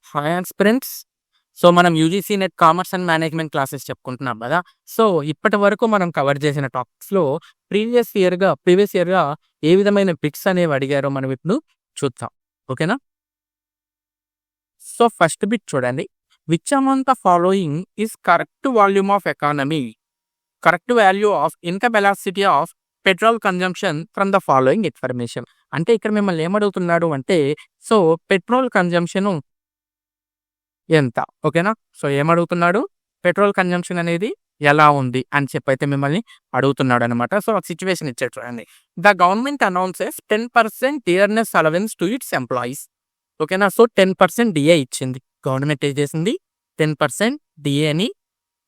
Hi aspirants. So, మనం UGC net commerce and management classes చెప్పుకుంటున్నాం గదా! సో, ఇప్పటి వరకు మనం కవర్ చేసిన టాపిక్స్‌లో ప్రీవియస్ ఇయర్‌గా ఏ విధమైన బిట్స్ అనేవి అడిగారో మనం ఇప్పుడు చూద్దాం. ఓకేనా? సో, ఫస్ట్ బిట్ చూడండి. Which among the following is correct volume of economy? Correct value of income velocity of petrol consumption from the following information. అంటే ఇక్కడ మిమ్మల్ని ఏమడుగుతున్నాడు అంటే, సో, పెట్రోల్ కన్జంప్షన్ ఎంత? ఓకేనా? సో, ఏమడుగుతున్నాడు? పెట్రోల్ కన్జంప్షన్ అనేది ఎలా ఉంది అని చెప్పైతే మిమ్మల్ని అడుగుతున్నాడనమాట. సో, ఆ సిట్యుయేషన్ ఇచ్చాడు చూడండి. The government announces 10% dearness allowance to its employees. ఓకేనా? సో, 10% డిఏ ఇచ్చింది. గవర్నమెంట్ ఏం చేసింది? 10% డిఏని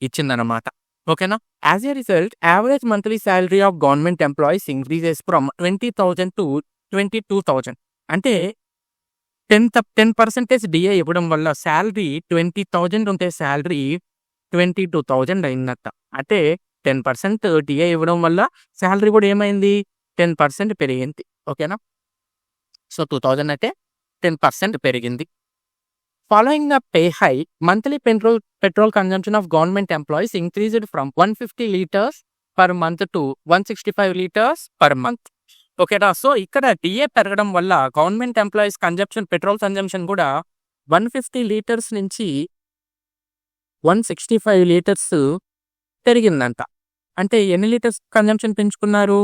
ఇచ్చిందనమాట. ఓకేనా? As a result average monthly salary of government employees increases from 20,000 to 22,000. అంటే 10% డిఏ ఇవ్వడం వల్ల సాలరీ 20,000 ఉంటే సాలరీ 22,000 అయిందట. అంటే 10% డిఏ ఇవ్వడం వల్ల సాలరీ కూడా ఏమైంది? 10% పెరిగింది. ఓకేనా? సో, 2,000 అయితే 10% పెరిగింది. Following the pay hike, monthly petrol consumption of government employees increased from 150 litres per month to 165 litres per month. ఓకేనా? సో, ఇక్కడ డిఏ పెరగడం వల్ల గవర్నమెంట్ ఎంప్లాయీస్ పెట్రోల్ కన్జంప్షన్ కూడా 150 లీటర్స్ నుంచి 165 లీటర్స్ పెరిగిందంట. అంటే ఎన్ని లీటర్స్ కన్జంప్షన్ పెంచుకున్నారు?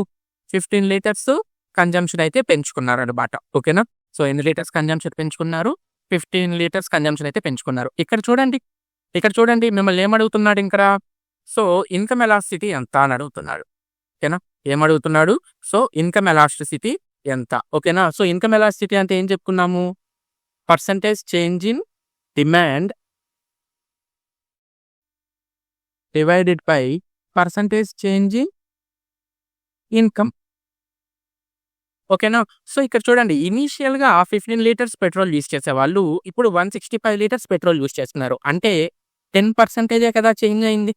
15 లీటర్స్ కన్జంప్షన్ అయితే పెంచుకున్నారనమాట. ఓకేనా? సో, ఎన్ని లీటర్స్ కన్జంప్షన్ పెంచుకున్నారు? 15 లీటర్స్ కన్జంప్షన్ అయితే పెంచుకున్నారు. ఇక్కడ చూడండి మిమ్మల్ని ఏమడుగుతున్నాడు ఇక్కడ? సో, ఇన్కమ్ ఎలాస్టిసిటీ ఎంత అని అడుగుతున్నాడు. ఓకేనా? ఏమడుగుతున్నాడు? సో, ఇన్కమ్ ఎలాస్టిసిటీ ఎంత? ఓకేనా? సో, ఇన్కమ్ ఎలాస్టిసిటీ అంటే ఏం చెప్పుకున్నాము? Percentage change in demand divided by percentage change in income. ఓకేనా? సో, ఇక్కడ చూడండి ఇనీషియల్‌గా 15 లీటర్స్ పెట్రోల్ యూజ్ చేసేవాళ్ళు ఇప్పుడు 165 లీటర్స్ పెట్రోల్ యూజ్ చేస్తున్నారు. అంటే 10% కదా చేంజ్ అయింది.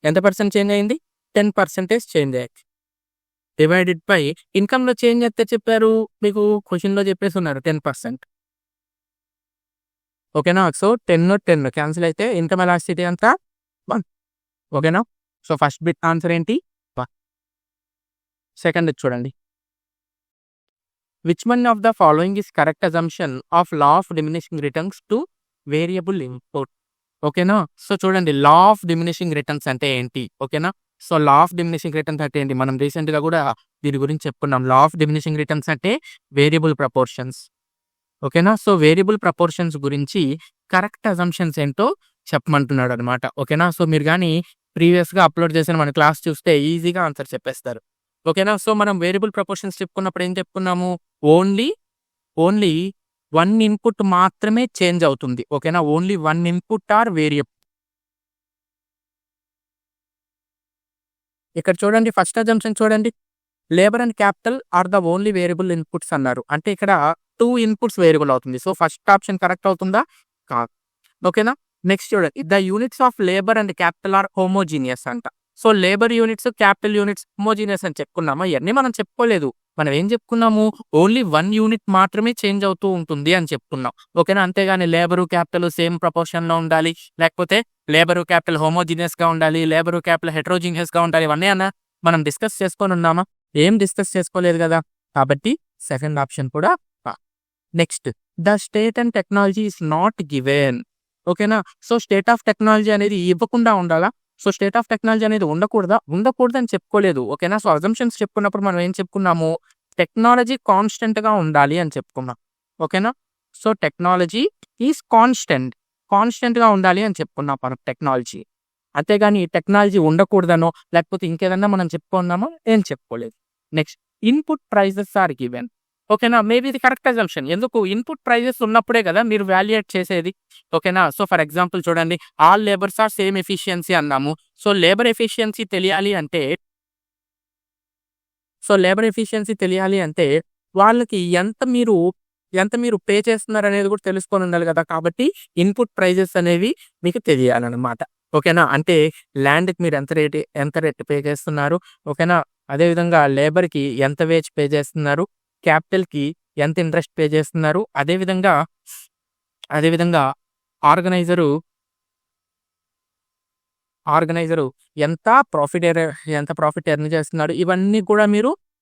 ఎంత పర్సెంట్ చేంజ్ అయింది? 10% చేంజ్ అయింది. డివైడెడ్ బై ఇన్కమ్‌లో చేంజ్ ఎంత చెప్పారు? మీకు క్వెషన్‌లో చెప్పేసున్నారు 10%. ఓకేనా? సో, 10 క్యాన్సిల్ అయితే ఇన్కమ్ ఎలాస్టిసిటీ ఎంత? 1. ఓకేనా? సో, ఫస్ట్ బిట్ ఆన్సర్ ఏంటి? 1. సెకండ్‌ది చూడండి. Which one of the following is correct assumption of law of diminishing returns to variable input. ఓకేనా? సో, చూడండి లా ఆఫ్ డిమినిషింగ్ రిటర్న్స్ అంటే ఏంటి? ఓకేనా? So, law of diminishing returns అంటే ఏంటి? మనం రీసెంట్‌గా కూడా దీని గురించి చెప్పుకున్నాం. లా ఆఫ్ డిమినిషింగ్ రిటర్న్స్ అంటే వేరియబుల్ ప్రపోర్షన్స్. ఓకేనా? సో, వేరియబుల్ ప్రపోర్షన్స్ గురించి కరెక్ట్ అజంప్షన్స్ ఏంటో చెప్పమంటున్నాడనమాట. ఓకేనా? సో, మీరు గాని ప్రీవియస్‌గా అప్‌లోడ్ చేసిన మన క్లాస్ చూస్తే ఈజీగా ఆన్సర్ చెప్పేస్తారు. ఓకేనా? సో, మనం వేరియబుల్ ప్రపోర్షన్స్ చెప్పుకున్నప్పుడు ఏం చెప్పుకున్నాము? ఓన్లీ 1 ఇన్పుట్ మాత్రమే చేంజ్ అవుతుంది. ఓకేనా? Only 1 input or variable. ఇక్కడ చూడండి ఫస్ట్ అజంప్షన్ చూడండి. Labour and capital are the only variable inputs అన్నారు. అంటే ఇక్కడ 2 ఇన్పుట్స్ వేరియబుల్ అవుతుంది. సో, ఫస్ట్ ఆప్షన్ కరెక్ట్ అవుతుందా? కాదు. ఓకేనా? నెక్స్ట్ చూడండి. The units of labour and capital are homogeneous అంట. So, labour units, capital units homogeneous అని చెప్పుకున్నామా? ఇయన్నీ మనం చెప్పుకోలేదు. మనం ఏం చెప్పుకున్నాము? ఓన్లీ 1 యూనిట్ మాత్రమే చేంజ్ అవుతూ ఉంటుంది అని చెప్పుకున్నాం. ఓకేనా? అంతేగాని లేబరు, క్యాపిటల్ సేమ్ ప్రపోర్షన్‌లో ఉండాలి. లేకపోతే లేబరు, క్యాపిటల్ హోమోజీనియస్‌గా ఉండాలి. లేబరు, క్యాపిటల్ హెటెరోజీనియస్‌గా ఉండాలి. ఇవన్నీ మనం డిస్కస్ చేసుకొనున్నామా? ఏం డిస్కస్ చేసుకోలేదు గదా! కాబట్టి సెకండ్ ఆప్షన్ కూడా కా next the state and technology is not given. ఓకేనా? సో, స్టేట్ ఆఫ్ టెక్నాలజీ అనేది ఇవ్వకుండా ఉండాలా? సో, స్టేట్ ఆఫ్ టెక్నాలజీ అనేది ఉండకూడదా? ఉండకూడదని చెప్పుకోలేదు. ఓకేనా? సో, అజంప్షన్స్ చెప్పుకున్నప్పుడు మనం ఏం చెప్పుకున్నాము? టెక్నాలజీ కాన్స్టెంట్‌గా ఉండాలి అని చెప్పుకున్నాం. ఓకేనా? సో, టెక్నాలజీ ఈస్ కాన్స్టెంట్‌గా ఉండాలి అని చెప్పుకున్నాం మనం టెక్నాలజీ. అంతేగాని టెక్నాలజీ ఉండకూడదనో, లేకపోతే ఇంకేదన్నా మనం చెప్పుకున్నామో ఏం చెప్పుకోలేదు. Next input prices are given. ఓకేనా? మేబీ ఇది కరెక్ట్ అజంప్షన్. ఎందుకు? ఇన్పుట్ ప్రైజెస్ ఉన్నప్పుడే కదా మీరు వాల్యుయేట్ చేసేది. ఓకేనా? సో, ఫర్ ఎగ్జాంపుల్ చూడండి all labours are same efficiency అన్నాము. సో, లేబర్ ఎఫిషియన్సీ తెలియాలి అంటే వాళ్ళకి ఎంత మీరు పే చేస్తున్నారనేది కూడా తెలుసుకొనుండాలి గదా! కాబట్టి ఇన్పుట్ ప్రైజెస్ అనేవి మీకు తెలియాలనమాట. ఓకేనా? అంటే ల్యాండ్‌కి మీరు ఎంత రేట్ పే చేస్తున్నారు. ఓకేనా? అదేవిధంగా లేబర్‌కి ఎంత వేజ్ పే చేస్తున్నారు. క్యాపిటల్‌కి ఎంత ఇంట్రెస్ట్ పే చేస్తున్నారు. అదేవిధంగా అదేవిధంగా ఆర్గనైజరు ఆర్గనైజరు ఎంత ప్రాఫిట్ ఎర్న్ చేస్తున్నాడు, ఇవన్నీ కూడా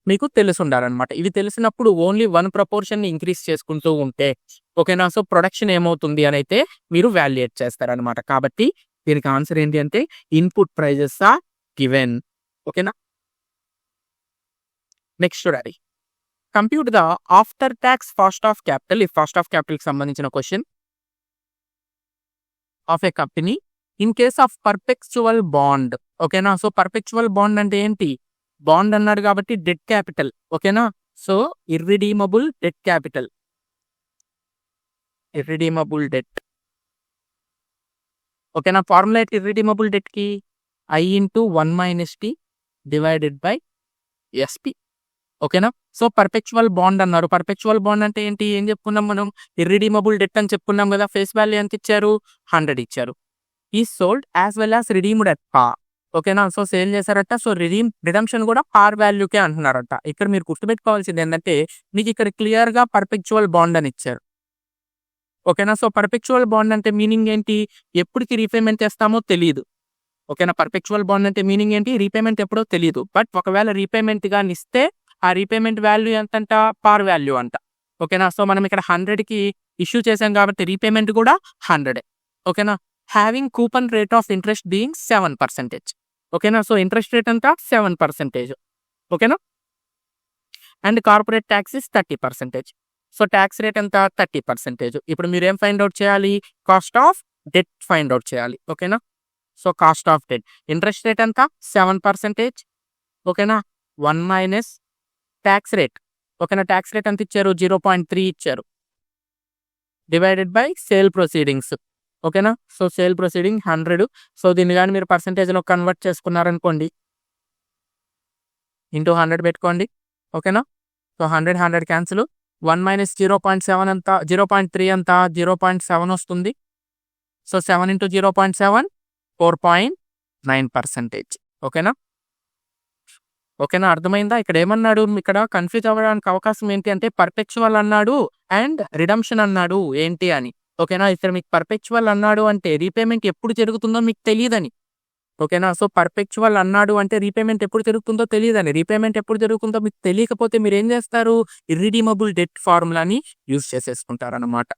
మీకు తెలిసుండాలన్నమాట. ఇవి తెలిసినప్పుడు ఓన్లీ 1 ప్రపోర్షన్‌ని ఇంక్రీజ్ చేసుకుంటూ ఉంటే ఓకేనా. సో, ప్రొడక్షన్ ఏమవుతుంది అనైతే మీరు వాల్యుయేట్ చేస్తారనమాట. కాబట్టి దీనికి ఆన్సర్ ఏంటి అంటే ఇన్‌పుట్ ప్రైజెస్ ఆర్ గివెన్. ఓకేనా. నెక్స్ట్ చూడండి. Compute the after tax cost of capital. ఈ కాస్ట్ ఆఫ్ క్యాపిటల్‌కి సంబంధించిన question of a company in case of perpetual bond. ఓకేనా. సో, పర్పెచువల్ బాండ్ అంటే ఏంటి? బాండ్ అన్నాడు కాబట్టి డెట్ క్యాపిటల్. ఓకేనా. So, irredeemable debt capital. Irredeemable debt. ఓకేనా. ఫార్ములా ఏంటి ఇర్రిడీమబుల్ డెట్‌కి? I into 1 - t divided by SP. ఓకేనా. సో, పర్పెచువల్ బాండ్ అన్నారు. పర్పెచువల్ బాండ్ అంటే ఏంటి? ఏం చెప్పుకున్నాం మనం? ఇర్రిడీమబుల్ డెట్ అని చెప్పుకున్నాం కదా. ఫేస్ వాల్యూ ఎంత ఇచ్చారు? 100 ఇచ్చారు. Is sold as well as redeemed at పార్. ఓకేనా. సో, సేల్ చేశారట. సో, రిడెంప్షన్ కూడా పార్ వాల్యూకే అంటున్నారట. ఇక్కడ మీరు గుర్తుపెట్టుకోవాల్సింది ఏంటంటే మీకు ఇక్కడ క్లియర్‌గా పర్పెచువల్ బాండ్ అని ఇచ్చారు. ఓకేనా. సో, పర్పెచువల్ బాండ్ అంటే మీనింగ్ ఏంటి? ఎప్పటికి రీపేమెంట్ చేస్తామో తెలీదు. ఓకేనా. పర్పెచువల్ బాండ్ అంటే మీనింగ్ ఏంటి? రీపేమెంట్ ఎప్పుడో తెలీదు. బట్ ఒకవేళ రీపేమెంట్ గాని ఇస్తే ఆ రీపేమెంట్ వాల్యూ ఎంతంట? పార్ వాల్యూ అంట. ఓకేనా. సో, మనం ఇక్కడ 100కి ఇష్యూ చేసాం కాబట్టి రీపేమెంట్ కూడా 100. ఓకేనా. Having coupon rate of interest being 7%. ఓకేనా. సో, ఇంట్రెస్ట్ రేట్ అంతా 7%. ఓకేనా. And corporate tax is 30%. So, tax rate ఎంత? 30%. ఇప్పుడు మీరేం ఫైండ్ అవుట్ చేయాలి? Cost of debt find out చేయాలి. ఓకేనా. So, cost of debt. Interest rate ఎంత? 7%. ఓకేనా. 1 - ట్యాక్స్ రేట్. ఓకేనా. ట్యాక్స్ రేట్ ఎంత ఇచ్చారు? 0.3 ఇచ్చారు. Divided by sale proceedings. ఓకేనా. So, sale proceeding 100. సో, దీన్ని గాని మీరు పర్సెంటేజ్‌లో కన్వర్ట్ చేసుకున్నారనుకోండి ఇంటూ 100 పెట్టుకోండి. ఓకేనా. So, 100 cancel. 1 - 0.7 ఎంత? 0.3 ఎంత? 0.7 వస్తుంది. So, 7 into 0.7 4.9%. ఓకేనా. ఓకేనా. అర్థమైందా? ఇక్కడ ఏమన్నాడు? ఇక్కడ కన్‌ఫ్యూజ్ అవ్వడానికి అవకాశం ఏంటి అంటే పర్పెచువల్ అన్నాడు అండ్ రిడెంప్షన్ అన్నాడు ఏంటి అని. ఓకేనా. ఇక్కడ మీకు పర్పెచువల్ అన్నాడు అంటే రీపేమెంట్ ఎప్పుడు జరుగుతుందో మీకు తెలీదని. ఓకేనా. సో, పర్పెచువల్ అన్నాడు అంటే రీపేమెంట్ ఎప్పుడు జరుగుతుందో తెలీదని. రీపేమెంట్ ఎప్పుడు జరుగుతుందో మీకు తెలియకపోతే మీరేం చేస్తారు? ఇర్రిడీమబుల్ డెట్ ఫార్ములాని యూజ్ చేసేసుకుంటారనమాట.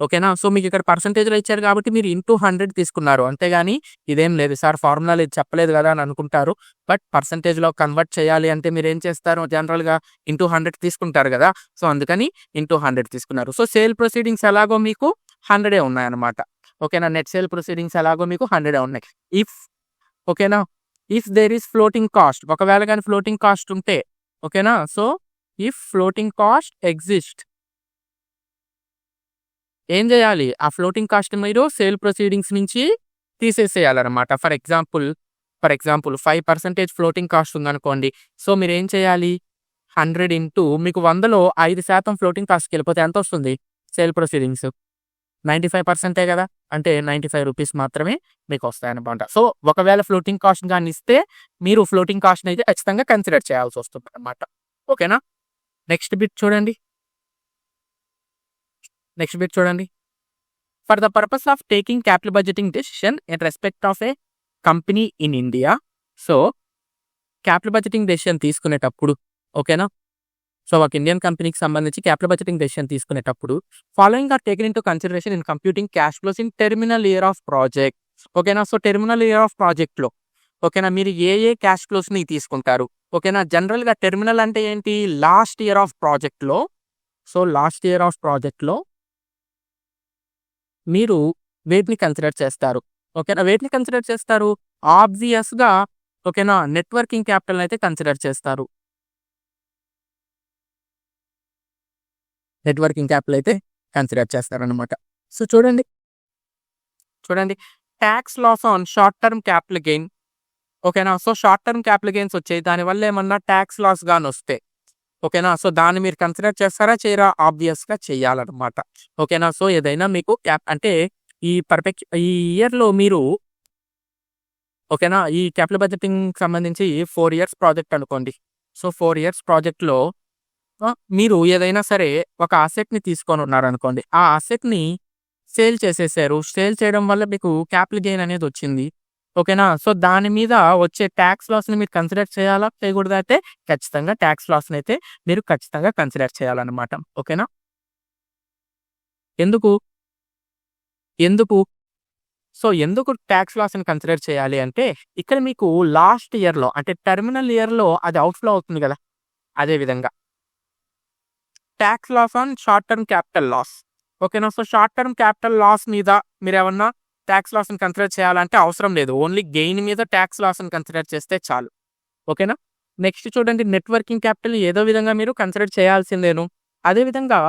ఓకేనా. సో, మీకు ఇక్కడ పర్సెంటేజ్‌లో ఇచ్చారు కాబట్టి మీరు ఇంటూ 100 తీసుకున్నారు. అంతేగాని ఇదేం లేదు సార్ ఫార్ములాలో ఇది చెప్పలేదు కదా అని అనుకుంటారు. బట్ పర్సెంటేజ్‌లో కన్వర్ట్ చేయాలి అంటే మీరేం చేస్తారు? జనరల్‌గా ఇంటూ 100 తీసుకుంటారు కదా. సో, అందుకని ఇంటూ 100 తీసుకున్నారు. సో, సేల్ ప్రొసీడింగ్స్ ఎలాగో మీకు 100 ఉన్నాయన్నమాట. ఓకేనా. నెట్ సేల్ ప్రొసీడింగ్స్ ఎలాగో మీకు 100 ఉన్నాయి. ఓకేనా. If there is floating cost. ఒకవేళ గాని ఫ్లోటింగ్ కాస్ట్ ఉంటే ఓకేనా. So, if floating cost exist ఏం చేయాలి? ఆ ఫ్లోటింగ్ కాస్ట్ మీరు సేల్ ప్రొసీడింగ్స్ నుంచి తీసేసేయాలన్నమాట. ఫర్ ఎగ్జాంపుల్ 5% ఫ్లోటింగ్ కాస్ట్ ఉందనుకోండి. సో, మీరేం చేయాలి? 100 ఇంటూ మీకు 100లో 5% ఫ్లోటింగ్ కాస్ట్‌కి వెళ్ళిపోతే ఎంత వస్తుంది? సేల్ ప్రొసీడింగ్స్ 95% కదా. అంటే 95 రూపీస్ మాత్రమే మీకు వస్తాయన్నమాట. సో, ఒకవేళ ఫ్లోటింగ్ కాస్ట్ గాని ఇస్తే మీరు ఫ్లోటింగ్ కాస్ట్‌ని అయితే ఖచ్చితంగా కన్సిడర్ చేయాల్సి వస్తుందన్నమాట. ఓకేనా. నెక్స్ట్ బిట్ చూడండి. For the purpose of taking capital budgeting decision in respect of a company in India. So, capital budgeting decision తీసుకునేటప్పుడు ఓకేనా. సో, ఒక ఇండియన్ కంపెనీకి సంబంధించి క్యాపిటల్ బడ్జెటింగ్ డెసిషన్ తీసుకునేటప్పుడు following are taken into consideration in computing cash flows in terminal year of project. ఓకేనా. So, terminal year of ప్రాజెక్ట్‌లో ఓకేనా మీరు ఏ క్యాష్ ఫ్లోస్‌ని తీసుకుంటారు? ఓకేనా. జనరల్‌గా టెర్మినల్ అంటే ఏంటి? లాస్ట్ ఇయర్ ఆఫ్ ప్రాజెక్ట్‌లో. సో, లాస్ట్ ఇయర్ ఆఫ్ ప్రాజెక్ట్‌లో మీరు వేటిని కన్సిడర్ చేస్తారు? ఓకేనా. వేటిని కన్సిడర్ చేస్తారు? ఆబ్వియస్‌గా ఓకేనా నెట్ వర్కింగ్ క్యాపిటల్‌ని అయితే కన్సిడర్ చేస్తారు. నెట్ వర్కింగ్ క్యాపిటల్ అయితే కన్సిడర్ చేస్తారనమాట. సో, చూడండి. Tax loss on short term capital gain. ఓకేనా. So, short term capital gains వచ్చాయి. దానివల్ల ఏమన్నా టాక్స్ లాస్ గాని వస్తే ఓకేనా. సో, దాన్ని మీరు కన్సిడర్ చేస్తారా? చేయరా? ఆబ్వియస్‌గా చేయాలన్నమాట. ఓకేనా. సో, ఏదైనా మీకు అంటే ఈ ఇయర్‌లో మీరు ఓకేనా. ఈ క్యాపిటల్ బడ్జెటింగ్ సంబంధించి 4 ఇయర్స్ ప్రాజెక్ట్ అనుకోండి. సో, 4 ఇయర్స్ ప్రాజెక్ట్‌లో మీరు ఏదైనా సరే ఒక అసెట్‌ని తీసుకొని ఉన్నారనుకోండి. ఆ అసెట్‌ని సేల్ చేసేసారు. సేల్ చేయడం వల్ల మీకు క్యాపిటల్ గెయిన్ అనేది వచ్చింది. ఓకేనా? సో, దాని మీద వచ్చే టాక్స్ లాస్‌ని మీరు కన్సిడర్ చేయాలా? చేయకూడదా? అయితే ఖచ్చితంగా టాక్స్ లాస్‌నైతే మీరు ఖచ్చితంగా కన్సిడర్ చేయాలన్నమాట. ఓకేనా? ఎందుకు? ఎందుకు? సో, ఎందుకు టాక్స్ లాస్‌ని కన్సిడర్ చేయాలి అంటే, ఇక్కడ మీకు లాస్ట్ ఇయర్‌లో అంటే టెర్మినల్ ఇయర్‌లో అది అవుట్‌ఫ్లో అవుతుంది గదా! అదే విధంగా. Tax loss on short term capital loss. ఓకేనా? So, short term capital loss మీద మీరేమన్నా టాక్స్ లాస్‌ని కన్సిడర్ చేయాలంటే అవసరం లేదు. ఓన్లీ గెయిన్ మీద టాక్స్ లాస్‌ని కన్సిడర్ చేస్తే చాలు. ఓకేనా? నెక్స్ట్ చూడండి, నెట్ వర్కింగ్ క్యాపిటల్ ఏదో విధంగా మీరు కన్సిడర్ చేయాల్సిందేను. అదే విధంగా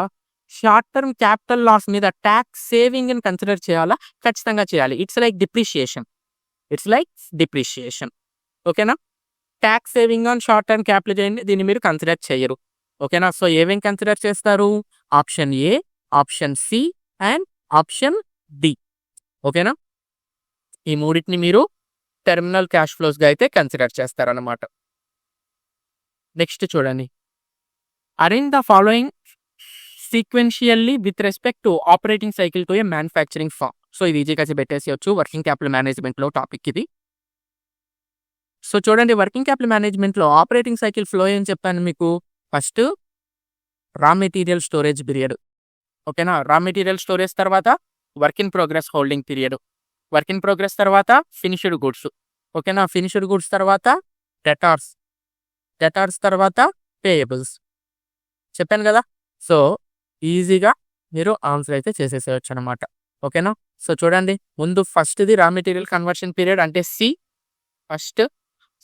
షార్ట్ టర్మ్ క్యాపిటల్ లాస్ మీద టాక్స్ సేవింగ్‌ని కన్సిడర్ చేయాలా? ఖచ్చితంగా చేయాలి. It's like depreciation. It's like depreciation. ఓకేనా? Tax saving on short term capital gain దీన్ని మీరు కన్సిడర్ చేయరు. ఓకేనా? సో, ఏమేం కన్సిడర్ చేస్తారు? Option A, option C and option D. ఓకేనా? ఈ మూడిటిని మీరు టెర్మినల్ క్యాష్ ఫ్లోస్‌గా అయితే కన్సిడర్ చేస్తారన్నమాట. నెక్స్ట్ చూడండి. Arrange the following sequentially with respect to operating cycle to a manufacturing firm. So, ఇది ఈజీగా పెట్టేసేయొచ్చు. వర్కింగ్ క్యాపిటల్ మేనేజ్మెంట్‌లో టాపిక్ ఇది. సో, చూడండి, వర్కింగ్ క్యాపిటల్ మేనేజ్మెంట్‌లో ఆపరేటింగ్ సైకిల్ ఫ్లో ఏం చెప్పాను మీకు? First raw material storage period. ఓకేనా? రా మెటీరియల్ స్టోరేజ్ తర్వాత work in progress holding period. Work in progress తర్వాత ఫినిష్డ్ గుడ్స్. ఓకేనా? ఫినిష్డ్ గుడ్స్ తర్వాత డెటార్స్. డెటార్స్ తర్వాత పేయబుల్స్. చెప్పాను గదా! సో, ఈజీగా మీరు ఆన్సర్ అయితే చేసేసేయొచ్చనమాట. ఓకేనా? సో, చూడండి, ముందు ఫస్ట్‌ది రా మెటీరియల్ కన్వర్షన్ పీరియడ్ అంటే సి ఫస్ట్.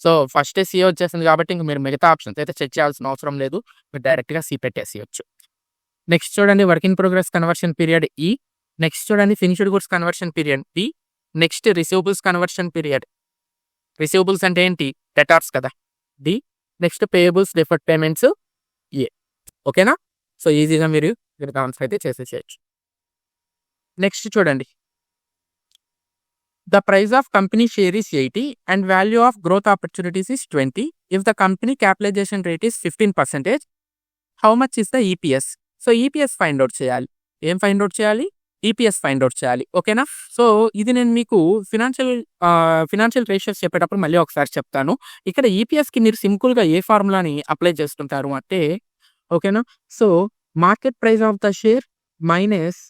సో, ఫస్టే సి వచ్చేసింది కాబట్టి ఇంక మీరు మిగతా ఆప్షన్స్ అయితే చెక్ చేయాల్సిన అవసరం లేదు. మీరు డైరెక్ట్‌గా సి పెట్టేసేయొచ్చు. నెక్స్ట్ చూడండి, work in progress conversion period E. Next చూడండి, finished goods conversion period D. Next receivables conversion period. Receivables అంటే ఏంటి? డెటార్స్ కదా! D. Next payables deferred payments A. ఓకేనా? సో, ఈజీగా మీరు దీనికి ఆన్సర్ అయితే చేసేసేయొచ్చు. నెక్స్ట్ చూడండి. The price of company share is 80 and value of growth opportunities is 20. If the company capitalization rate is 15%, how much is the EPS? So, EPS find out చేయాలి. ఏం find out చేయాలి? EPS find out చేయాలి. ఓకేనా? So, ఇది నేను మీకు financial ratios చెప్పేటప్పుడు మళ్ళీ ఒకసారి చెప్తాను. ఇక్కడ ఈపీఎస్‌కి మీరు సింపుల్‌గా ఏ ఫార్ములాని అప్లై చేస్తుంటారు అంటే, ఓకేనా? So, market price of the share minus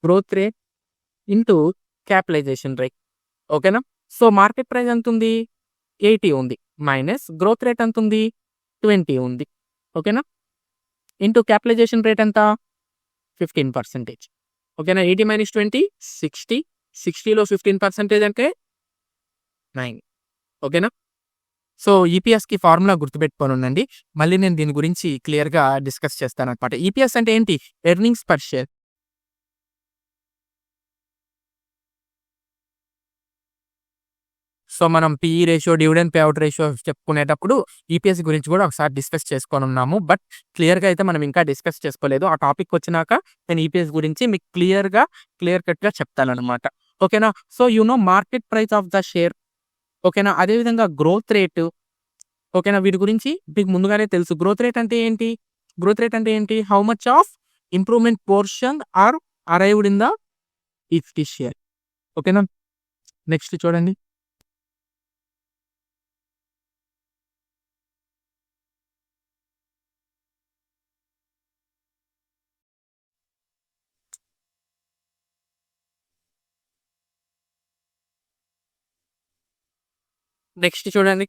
growth rate into capitalisation rate. ఓకేనా? సో, మార్కెట్ ప్రైస్ ఎంతుంది? 80 ఉంది. మైనస్ గ్రోత్ రేట్ ఎంతుంది? 20 ఉంది. ఓకేనా? ఇంటూ క్యాపిటలైజేషన్ రేట్ ఎంత? 15%. ఓకేనా? 80 - 20 60. 60లో 15% అంటే 9. ఓకేనా? సో, ఈపీఎస్‌కి ఫార్ములా గుర్తుపెట్టుకొనుండండి. మళ్ళీ నేను దీని గురించి క్లియర్‌గా డిస్కస్ చేస్తాననమాట. ఈపీఎస్ అంటే ఏంటి? Earnings per share. సో, మనం PE ratio, dividend payout ratio చెప్పుకునేటప్పుడు ఈపీఎస్ గురించి కూడా ఒకసారి డిస్కస్ చేసుకోనున్నాము. బట్ క్లియర్‌గా అయితే మనం ఇంకా డిస్కస్ చేసుకోలేదు. ఆ టాపిక్ వచ్చినాక నేను ఈపీఎస్ గురించి మీకు క్లియర్ కట్‌గా చెప్తాననమాట. ఓకేనా? So, market price of the share. ఓకేనా? అదే విధంగా గ్రోత్ రేట్. ఓకేనా? వీటి గురించి మీకు ముందుగానే తెలుసు. గ్రోత్ రేట్ అంటే ఏంటి? గ్రోత్ రేట్ అంటే ఏంటి? How much of improvement portion are arrived in the equity share. ఓకేనా? నెక్స్ట్ చూడండి. నెక్స్ట్ చూడండి.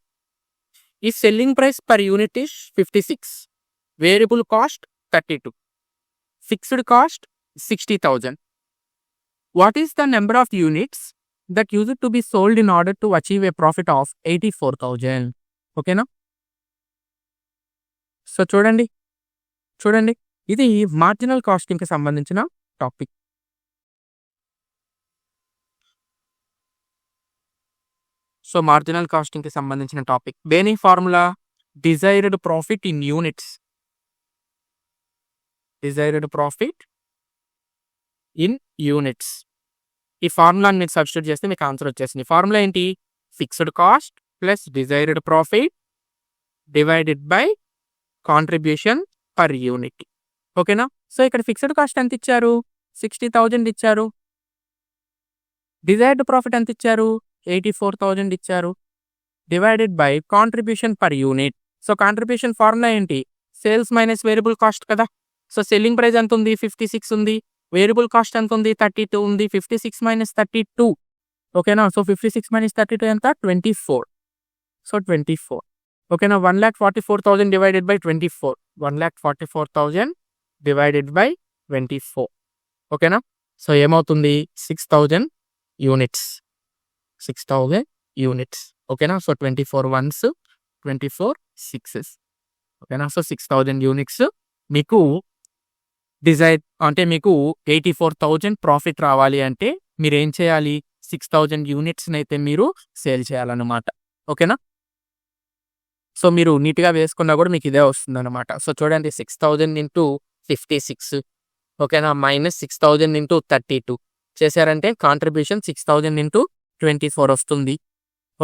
ఈ selling price per unit is 56. Variable cost 32. Fixed cost 60,000. What is the number of units that used to be sold in order to achieve a profit of 84,000. ఓకేనా? So, చూడండి. ఇది marginal కాస్టింగ్‌కి సంబంధించిన topic. So, marginal కాస్టింగ్‌కి సంబంధించిన topic. దేని formula? Desired profit in units. Desired profit in units. ఈ ఫార్ములాని మీరు substitute చేస్తే మీకు ఆన్సర్ వచ్చేసింది. ఫార్ములా ఏంటి? Fixed cost plus desired profit divided by contribution per unit. ఓకేనా? సో, ఇక్కడ ఫిక్స్డ్ కాస్ట్ ఎంత ఇచ్చారు? 60,000 ఇచ్చారు. డిజైర్డ్ ప్రాఫిట్ ఎంత ఇచ్చారు? 84,000 ఇచ్చారు. Divided by contribution per unit. So contribution formula ఏంటి? సేల్స్ మైనస్ వేరియబుల్ కాస్ట్ కదా. సో సెల్లింగ్ ప్రైస్ ఎంత ఉంది? 56 ఉంది. వేరియబుల్ కాస్ట్ ఎంత ఉంది? 32 ఉంది. 56 మైనస్ 32, ఓకేనా. సో 56 మైనస్ 32 ఎంత? 24. సో 24, ఓకేనా. 1,44,000 డివైడెడ్ బై 24. 1,44,000 డివైడెడ్ బై 24, ఓకేనా. సో ఏమవుతుంది? 6,000 యూనిట్స్. 6,000 యూనిట్స్, ఓకేనా. సో 24 1s, 24 6s, ఓకేనా. సో 6,000 యూనిట్స్ మీకు డిజైర్ అంటే మీకు 84,000 ప్రాఫిట్ రావాలి అంటే మీరు ఏం చేయాలి? 6,000 యూనిట్స్ని అయితే మీరు సేల్ చేయాలన్నమాట, ఓకేనా. సో మీరు నీట్గా వేసుకున్నా కూడా మీకు ఇదే వస్తుంది అనమాట. సో చూడండి, 6,000 ఇంటూ 56, ఓకేనా, మైనస్ 6,000 ఇంటూ 32 చేశారంటే కాంట్రిబ్యూషన్ 6,000 ఇంటూ 24 వస్తుంది,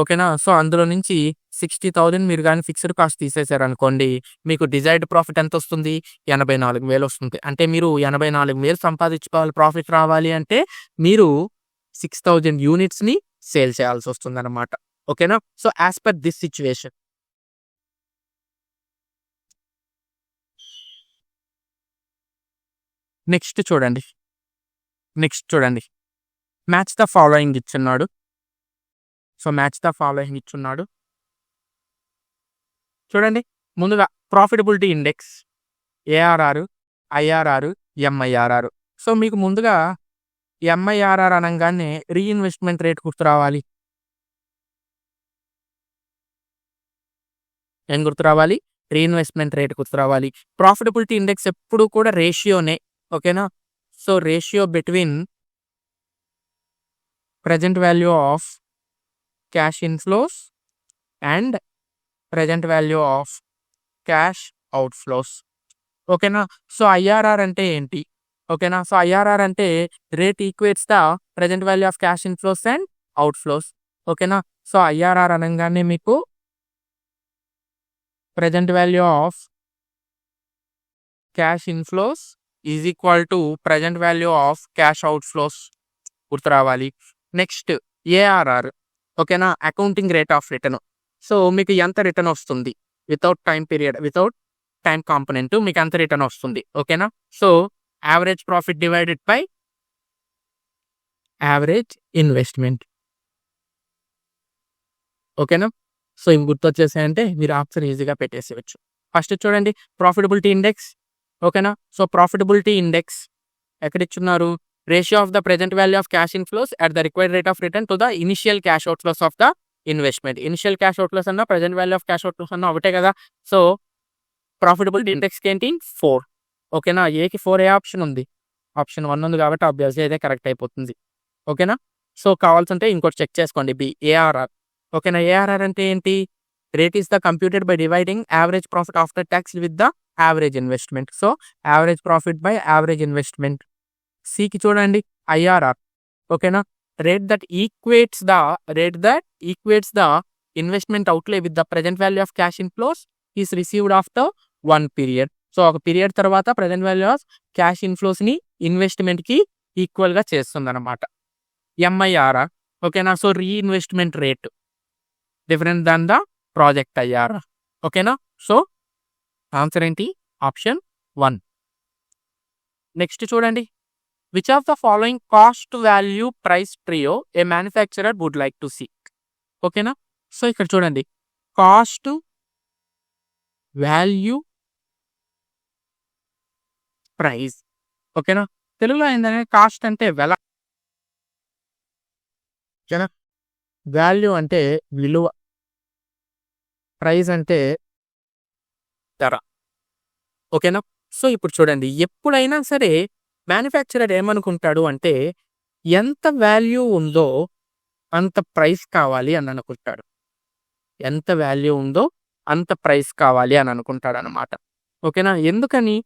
ఓకేనా. సో అందులో నుంచి 60,000 మీరు కానీ ఫిక్స్డ్ కాస్ట్ తీసేశారనుకోండి, మీకు డిజైర్డ్ ప్రాఫిట్ ఎంత వస్తుంది? 84,000 వస్తుంది. అంటే మీరు 84,000 సంపాదించుకోవాలి, ప్రాఫిట్ రావాలి అంటే మీరు 6,000 యూనిట్స్ని సేల్ చేయాల్సి వస్తుంది అనమాట, ఓకేనా. So as per this situation, next చూడండి మ్యాచ్ ద ఫాలోయింగ్ ఇచ్చున్నాడు. సో మ్యాచ్ ద ఫాలోయింగ్ ఇచ్చున్నాడు. చూడండి, ముందుగా profitability index, ARR, IRR, MIRR. So మీకు ముందుగా ఎంఐఆర్ఆర్ అనగానే రీఇన్వెస్ట్మెంట్ రేట్ గుర్తు రావాలి. ఏం గుర్తు రావాలి? రీఇన్వెస్ట్మెంట్ రేట్ గుర్తు రావాలి. ప్రాఫిటబిలిటీ ఇండెక్స్ ఎప్పుడు కూడా రేషియోనే, ఓకేనా. So ratio between present value of cash inflows and present value of cash outflows, ఓకేనా. సో ఐఆర్ఆర్ అంటే ఏంటి? ఓకేనా. సో ఐఆర్ఆర్ అంటే rate equates the present value of cash inflows and outflows, ఓకేనా. సో ఐఆర్ఆర్ అనగానే మీకు present value of cash inflows is equal to present value of cash outflows గుర్తు రావాలి. నెక్స్ట్ ఏఆర్ఆర్, ఓకేనా, accounting rate of return. So మీకు ఎంత return వస్తుంది without time period, without time component మీకు ఎంత రిటర్న్ వస్తుంది, ఓకేనా. So average profit divided by average investment, ఓకేనా. సో ఇవి గుర్తొచ్చేసాయంటే మీరు ఆప్షన్ ఈజీగా పెట్టేసేయచ్చు. ఫస్ట్ చూడండి ప్రాఫిటబిలిటీ ఇండెక్స్, ఓకేనా. సో ప్రాఫిటబిలిటీ ఇండెక్స్ ఎక్కడిచ్చున్నారు? Ratio of the present value of cash inflows at the required rate of return to the initial cash outflows of the investment. Initial cash outflows అన్న present value of cash outflows అన్న ఒకటే కదా. So profitability ఇండెక్స్కి ఏంటి? 4, ఓకేనా. ఏకి 4 ఏ option ఉంది? Option 1 ఉంది కాబట్టి ఆబ్వియస్లీ అయితే కరెక్ట్ అయిపోతుంది, ఓకేనా. సో కావాల్సింటే ఇంకోటి చెక్ చేసుకోండి, బి ఏఆర్ఆర్, ఓకేనా. ఏఆర్ఆర్ అంటే ఏంటి? Rate is the computed by dividing average profit after tax with the average investment. So average profit by average investment. సికి చూడండి ఐఆర్ఆర్, ఓకేనా. Rate that equates the investment outlay with the present value of cash inflows is received after 1 period. So ఒక period తర్వాత present value of cash ఇన్ఫ్లోస్ని ఇన్వెస్ట్మెంట్కి ఈక్వల్గా చేస్తుంది అనమాట. ఎంఐఆర్ఆర్, ఓకేనా. So reinvestment rate different than the project IRR, ఓకేనా. So answer ఏంటి? ఆప్షన్ 1. నెక్స్ట్ చూడండి, which of the following cost value price trio a manufacturer would like to see, ఓకేనా. సో ఇక్కడ చూడండి, కాస్ట్ వాల్యూ ప్రైస్, ఓకేనా. తెలుగులో ఏంటంటే కాస్ట్ అంటే వెల, ఓకేనా. వాల్యూ అంటే విలువ, ప్రైస్ అంటే ధర, ఓకేనా. సో ఇప్పుడు చూడండి, ఎప్పుడైనా సరే మ్యానుఫ్యాక్చరర్ ఏమనుకుంటాడు అంటే ఎంత వాల్యూ ఉందో అంత ప్రైస్ కావాలి అని అనుకుంటాడు. ఎంత వాల్యూ ఉందో అంత ప్రైస్ కావాలి అని అనుకుంటాడు అనమాట, ఓకేనా. ఎందుకని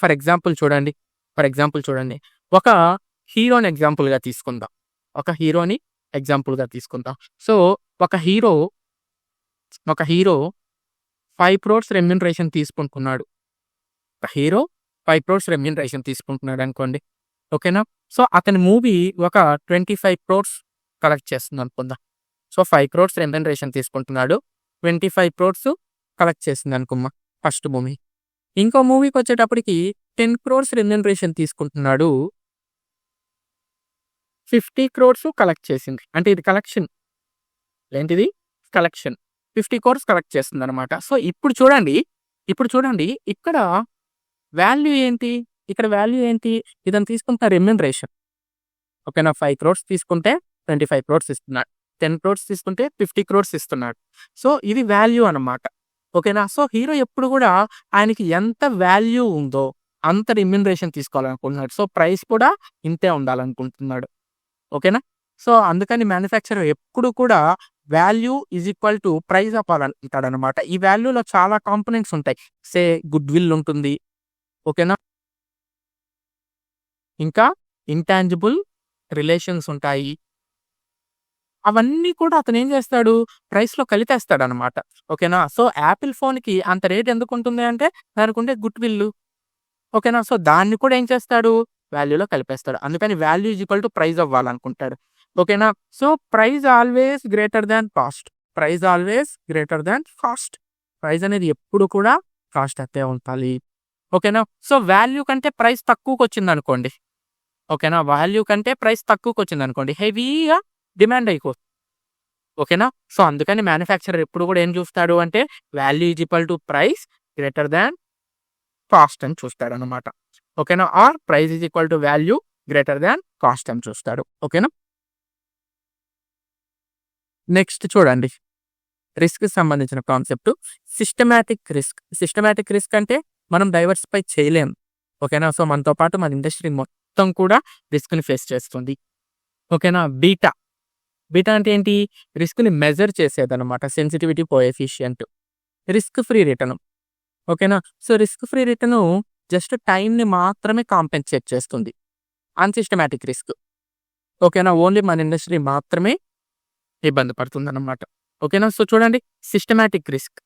ఫర్ ఎగ్జాంపుల్ చూడండి, ఒక హీరోని ఎగ్జాంపుల్గా తీసుకుందాం. సో ఒక హీరో 5 crores రెమ్యూనరేషన్ తీసుకుంటున్నాడు. అనుకోండి, ఓకేనా? సో, అతని మూవీ ఒక 25 క్రోర్స్ కలెక్ట్ చేస్తుంది అనుకుందాం. సో, 5 క్రోర్స్ రెమ్యునరేషన్ తీసుకుంటున్నాడు. 25 క్రోర్స్ కలెక్ట్ చేసింది అనుకుందాం ఫస్ట్ మూవీ. ఇంకో మూవీకొచ్చేటప్పటికి 10 క్రోర్స్ రెమ్యునరేషన్ తీసుకుంటున్నాడు. 50 క్రోర్స్ కలెక్ట్ చేసింది. అంటే ఇది కలెక్షన్. ఏంటిది? కలెక్షన్. 50 క్రోర్స్ కలెక్ట్ చేస్తుందనమాట. సో, ఇప్పుడు చూడండి ఇక్కడ వాల్యూ ఏంటి? ఇక్కడ వాల్యూ ఏంటి? ఇతను తీసుకుంటున్న రెమ్యునరేషన్. ఓకేనా? 5 క్రోర్స్ తీసుకుంటే 25 క్రోర్స్ ఇస్తున్నాడు. 10 క్రోర్స్ తీసుకుంటే 50 క్రోర్స్ ఇస్తున్నాడు. సో, ఇది వాల్యూ అనమాట. ఓకేనా? సో, హీరో ఎప్పుడు కూడా ఆయనకి ఎంత వాల్యూ ఉందో అంత రెమ్యునరేషన్ తీసుకోవాలనుకుంటున్నాడు. సో, ప్రైస్ కూడా ఇంతే ఉండాలనుకుంటున్నాడు. ఓకేనా? సో, అందుకని మ్యానుఫ్యాక్చరర్ ఎప్పుడు కూడా value is equal to price అవ్వాలంటాడనమాట. ఈ వాల్యూలో చాలా కాంపోనెంట్స్ ఉంటాయి. గుడ్ విల్ ఉంటుంది. ఓకేనా? ఇంకా ఇంటాంజిబుల్ రిలేషన్స్ ఉంటాయి. అవన్నీ కూడా అతనేం చేస్తాడు? ప్రైస్‌లో కలిపేస్తాడనమాట. ఓకేనా? సో, యాపిల్ ఫోన్‌కి అంత రేట్ ఎందుకుంటుంది అంటే దానికుండే గుడ్ విల్. ఓకేనా? సో, దాన్ని కూడా ఏం చేస్తాడు? వాల్యూలో కలిపేస్తాడు. అందుకని value is equal to price అవ్వాలనుకుంటాడు. ఓకేనా? So, price always greater than cost. Price always greater than cost. Price అనేది ఎప్పుడు కూడా కాస్ట్ అంతే ఉండాలి. ఓకేనా? సో, వాల్యూ కంటే ప్రైస్ తక్కువకొచ్చిందనుకోండి. ఓకేనా? వాల్యూ కంటే ప్రైస్ తక్కువకొచ్చిందనుకోండి. హెవీగా డిమాండ్ అయిపోతుంది. ఓకేనా? సో, అందుకని మ్యానుఫ్యాక్చరర్ ఎప్పుడు కూడా ఏం చూస్తాడు అంటే value is equal to price greater than cost అని చూస్తాడనమాట. ఓకేనా? Or price is equal to value greater than cost అని చూస్తాడు. ఓకేనా? నెక్స్ట్ చూడండి. రిస్క్‌కి సంబంధించిన concept systematic risk. Systematic risk అంటే మనం డైవర్సిఫై చేయలేం. ఓకేనా? సో, మనతో పాటు మన ఇండస్ట్రీ మొత్తం కూడా రిస్క్‌ని ఫేస్ చేస్తుంది. ఓకేనా? బీటా. బీటా అంటే ఏంటి? రిస్క్‌ని మెజర్ చేసేదనమాట. Sensitivity coefficient. Risk free return. ఓకేనా? So, risk free return just టైమ్‌ని మాత్రమే కాంపెన్సేట్ చేస్తుంది. Unsystematic risk. ఓకేనా? ఓన్లీ మన ఇండస్ట్రీ మాత్రమే ఇబ్బంది పడుతుందన్నమాట. ఓకేనా? సో, చూడండి సిస్టమాటిక్ రిస్క్.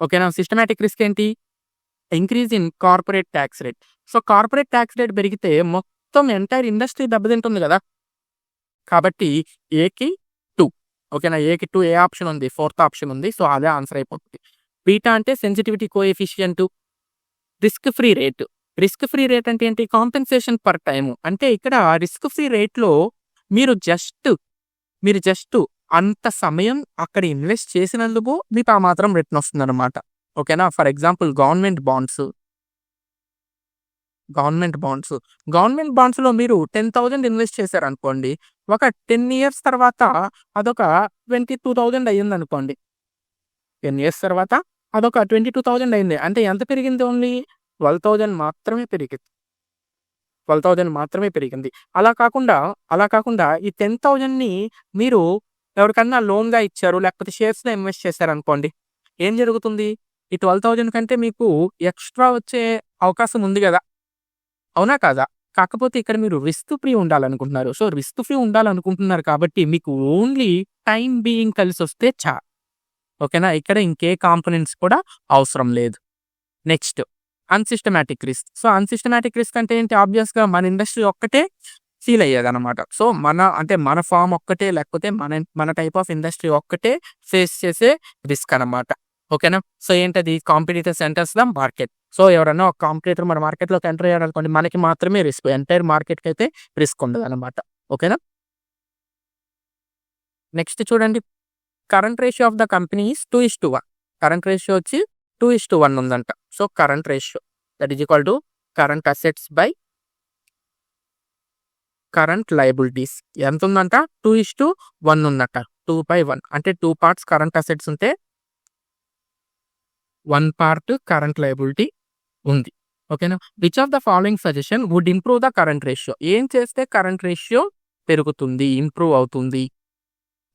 ఓకేనా? సిస్టమాటిక్ రిస్క్ ఏంటి? Increase in corporate tax rate. So, corporate tax rate పెరిగితే మొత్తం ఎంటైర్ ఇండస్ట్రీ దెబ్బతింటుంది కదా! కాబట్టి ఏకి 2. ఓకేనా? ఏకి 2 ఏ ఆప్షన్ ఉంది? ఫోర్త్ ఆప్షన్ ఉంది. సో, అదే ఆన్సర్ అయిపోతుంది. బీటా అంటే sensitivity coefficient. Risk free rate. Risk free rate అంటే ఏంటి? Compensation per time. అంటే ఇక్కడ రిస్క్ ఫ్రీ రేట్‌లో మీరు జస్ట్ అంత సమయం అక్కడ ఇన్వెస్ట్ చేసినందుకు మీకు ఆ మాత్రం రిటర్న్ వస్తుందన్నమాట. ఓకేనా? ఫర్ ఎగ్జాంపుల్ గవర్నమెంట్ బాండ్స్‌లో మీరు 10,000 ఇన్వెస్ట్ చేశారనుకోండి. ఒక 10 ఇయర్స్ తర్వాత అదొక 22,000 అయ్యిందనుకోండి. 10 ఇయర్స్ తర్వాత అదొక 22,000 అయింది. అంటే ఎంత పెరిగింది ఓన్లీ? 12,000 మాత్రమే పెరిగింది. 12,000 మాత్రమే పెరిగింది. అలా కాకుండా ఈ 10,000ని మీరు ఎవరికన్నా లోన్‌గా ఇచ్చారు. లేకపోతే షేర్స్‌లో ఇన్వెస్ట్ చేశారనుకోండి. ఏం జరుగుతుంది? ఈ 12,000 కంటే మీకు ఎక్స్‌ట్రా వచ్చే అవకాశం ఉంది గదా! అవునా? కాదా? కాకపోతే ఇక్కడ మీరు రిస్క్ ఫ్రీ ఉండాలనుకుంటున్నారు. సో, రిస్క్ ఫ్రీ ఉండాలనుకుంటున్నారు కాబట్టి మీకు ఓన్లీ టైమ్ బీయింగ్ కలిసొస్తే ఓకేనా? ఇక్కడ ఇంకే కాంపోనెంట్స్ కూడా అవసరం లేదు. Next unsystematic risk. So, unsystematic risk అంటే ఏంటి? ఆబ్వియస్‌గా మన ఇండస్ట్రీ ఒక్కటే ఫీల్ అయ్యేదనమాట. సో, మన ఫార్మ్ ఒక్కటే లేకపోతే మన టైప్ ఆఫ్ ఇండస్ట్రీ ఒక్కటే ఫేస్ చేసే రిస్క్ అనమాట. ఓకేనా? సో, ఏంటది? Competitors enters the market. So, ఎవరన్నా ఒక కాంపిటీటర్ మన మార్కెట్‌లోకి ఎంటర్ అయ్యారనుకోండి మనకి మాత్రమే రిస్క్. ఎంటైర్ మార్కెట్‌కి అయితే రిస్క్ ఉండదనమాట. ఓకేనా? నెక్స్ట్ చూడండి. Current ratio of the company is 2:1. Current ratio వచ్చి 2:1 ఉందంట. So, current ratio that is equal to current assets by current liabilities ఎంతుందంట? 2:1 ఉందట. 2/1 అంటే 2 పార్ట్స్ కరెంట్ అసెట్స్ ఉంటే 1 పార్ట్ కరెంట్ లయబిలిటీ ఉంది. ఓకేనా? Which of the following suggestion would improve the current ratio? ఏం చేస్తే కరెంట్ రేషియో పెరుగుతుంది, ఇంప్రూవ్ అవుతుంది?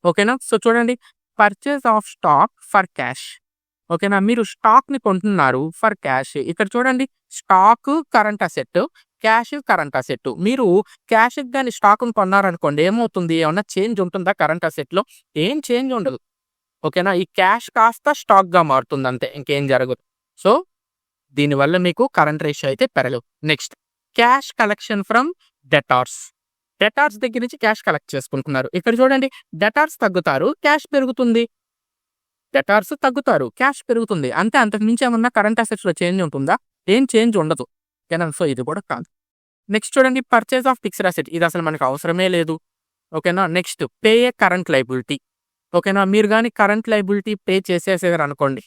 ఓకేనా? సో, చూడండి purchase of stock for cash. ఓకేనా? మీరు స్టాక్‌ని కొంటున్నారు ఫర్ క్యాష్. ఇక్కడ చూడండి stock current asset, cash current asset. మీరు క్యాష్‌కి గాని స్టాక్‌ని కొన్నారనుకోండి ఏమవుతుంది? ఏమన్నా చేంజ్ ఉంటుందా కరెంట్ అసెట్‌లో? ఏం చేంజ్ ఉండదు. ఓకేనా? ఈ క్యాష్ కాస్త స్టాక్‌గా మారుతుంది అంతే. ఇంకేం జరగదు. సో, దీనివల్ల మీకు కరెంట్ రేషియో అయితే పెరగదు. Next cash collection from debtors. Debtors దగ్గర నుంచి క్యాష్ కలెక్ట్ చేసుకుంటున్నారు. ఇక్కడ చూడండి డెటార్స్ తగ్గుతారు, క్యాష్ పెరుగుతుంది. డెటార్స్ తగ్గుతారు, క్యాష్ పెరుగుతుంది. అంతే, అంతకు మించి ఏమన్నా కరెంట్ అసెట్స్‌లో చేంజ్ ఉంటుందా? ఏం చేంజ్ ఉండదు. ఓకేనా? సో ఇది కూడా కాదు. నెక్స్ట్ చూడండి పర్చేజ్ ఆఫ్ ఫిక్స్డ్ అసెట్. ఇది అసలు మనకు అవసరమే లేదు. ఓకేనా? నెక్స్ట్ పే ఏ కరెంట్ లయబిలిటీ. ఓకేనా? మీరు గాని కరెంట్ లయబిలిటీ పే చేసేసారు అనుకోండి.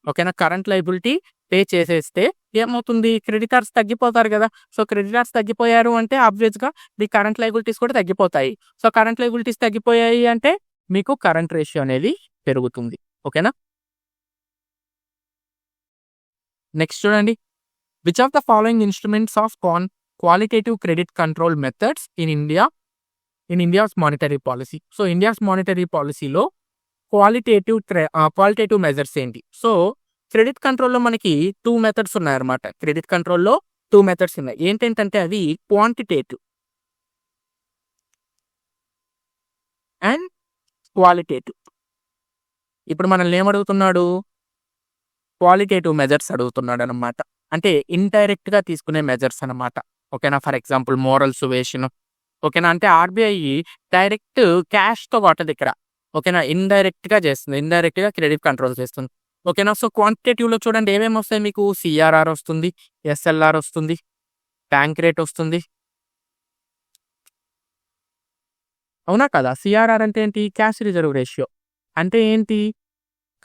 ఓకేనా? కరెంట్ లయబిలిటీ పే చేసేస్తే ఏమవుతుంది? క్రెడిటార్స్ తగ్గిపోతారు కదా! సో క్రెడిటార్స్ తగ్గిపోయారు అంటే ఆబ్వియస్‌గా మీ కరెంట్ లయబిలిటీస్ కూడా తగ్గిపోతాయి. సో కరెంట్ లయబిలిటీస్ తగ్గిపోయాయి అంటే మీకు కరెంట్ రేషియో అనేది పెరుగుతుంది. ఓకేనా? నెక్స్ట్ చూడండి which of the following instruments of qualitative credit control methods in India's monetary policy. So India's monetary పాలిసీలో క్వాలిటేటివ్ మెజర్స్ ఏంటి? సో క్రెడిట్ కంట్రోల్‌లో మనకి 2 మెథడ్స్ ఉన్నాయన్నమాట. క్రెడిట్ కంట్రోల్‌లో 2 మెథడ్స్ ఉన్నాయి. ఏంటంటే అవి క్వాంటిటేటివ్ అండ్ క్వాలిటేటివ్. ఇప్పుడు మనల్ని ఏమడుగుతున్నాడు? Qualitative measures అడుగుతున్నాడనమాట. అంటే ఇండైరెక్ట్‌గా తీసుకునే మెజర్స్ అనమాట. ఓకేనా? For example moral suasion. ఓకేనా? అంటే ఆర్‌బీఐ డైరెక్ట్ క్యాష్‌తో కొట్టదిక్కడ. ఓకేనా? ఇండైరెక్ట్‌గా చేస్తుంది. ఇండైరెక్ట్‌గా క్రెడిట్ కంట్రోల్ చేస్తుంది. ఓకేనా? సో క్వాంటిటేటివ్‌లో చూడండి ఏమేమి వస్తాయి మీకు? సీఆర్ఆర్ వస్తుంది, ఎస్ఎల్ఆర్ వస్తుంది, బ్యాంక్ రేట్ వస్తుంది. అవునా కదా? సీఆర్ఆర్ అంటే ఏంటి? Cash reserve ratio. అంటే ఏంటి?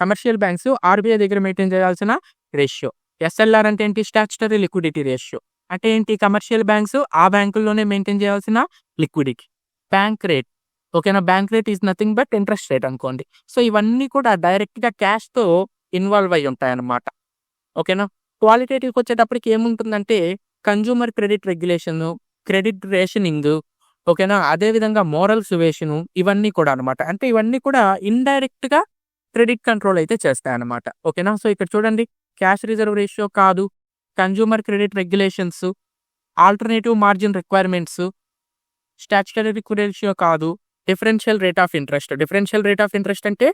కమర్షియల్ బ్యాంక్స్ ఆర్‌బీఐ దగ్గర మెయింటైన్ చేయాల్సిన రేషియో. ఎస్ఎల్ఆర్ అంటే ఏంటి? Statutory liquidity ratio. అంటే ఏంటి? కమర్షియల్ బ్యాంక్స్ ఆ బ్యాంకుల్లోనే మెయింటైన్ చేయాల్సిన లిక్విడిటీ. Bank rate. ఓకేనా? Bank rate is nothing but interest rate అనుకోండి. సో ఇవన్నీ కూడా డైరెక్ట్‌గా క్యాష్‌తో ఇన్వాల్వ్ అయ్యి ఉంటాయన్నమాట. ఓకేనా? క్వాలిటేటివ్‌కి వచ్చేటప్పటికి ఏముంటుందంటే consumer credit regulation, credit rationing. ఓకేనా? అదే విధంగా మోరల్ సువేషను ఇవన్నీ కూడా అనమాట. అంటే ఇవన్నీ కూడా ఇండైరెక్ట్‌గా క్రెడిట్ కంట్రోల్ అయితే చేస్తాయన్నమాట. ఓకేనా? సో ఇక్కడ చూడండి క్యాష్ రిజర్వ్ రేషియో కాదు, consumer credit regulations, alternative margin requirements, statutory liquid ratio కాదు, differential rate of interest. Differential rate of interest అంటే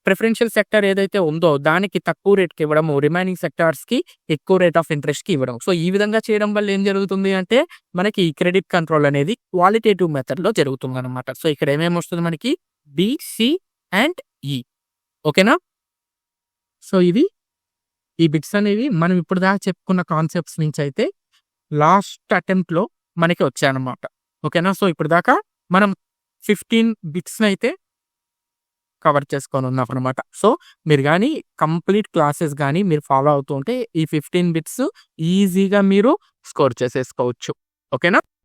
ప్రిఫరెన్షియల్ సెక్టర్ ఏదైతే ఉందో దానికి తక్కువ రేట్‌కి ఇవ్వడము, రిమైనింగ్ సెక్టార్స్‌కి ఎక్కువ రేట్ ఆఫ్ ఇంట్రెస్ట్‌కి ఇవ్వడం. సో ఈ విధంగా చేయడం వల్ల ఏం జరుగుతుంది అంటే మనకి క్రెడిట్ కంట్రోల్ అనేది క్వాలిటేటివ్ మెథడ్‌లో జరుగుతుందన్నమాట. సో ఇక్కడ ఏమేమి వస్తుంది మనకి? బి, సి అండ్ ఈ. ఓకేనా? సో ఈ బిట్స్ అనేవి మనం ఇప్పటిదాకా చెప్పుకున్న కాన్సెప్ట్స్ నుంచి అయితే లాస్ట్ అటెంప్ట్‌లో మనకి వచ్చాయన్నమాట. ఓకేనా? సో ఇప్పటిదాకా మనం 15 బిట్స్‌నైతే కవర్ చేసుకొని ఉన్నామన్నమాట. సో మీరు గాని కంప్లీట్ క్లాసెస్ గాని మీరు ఫాలో అవుతూ ఉంటే ఈ 15 బిట్స్ ఈజీగా మీరు స్కోర్ చేసేసుకోవచ్చు. ఓకేనా?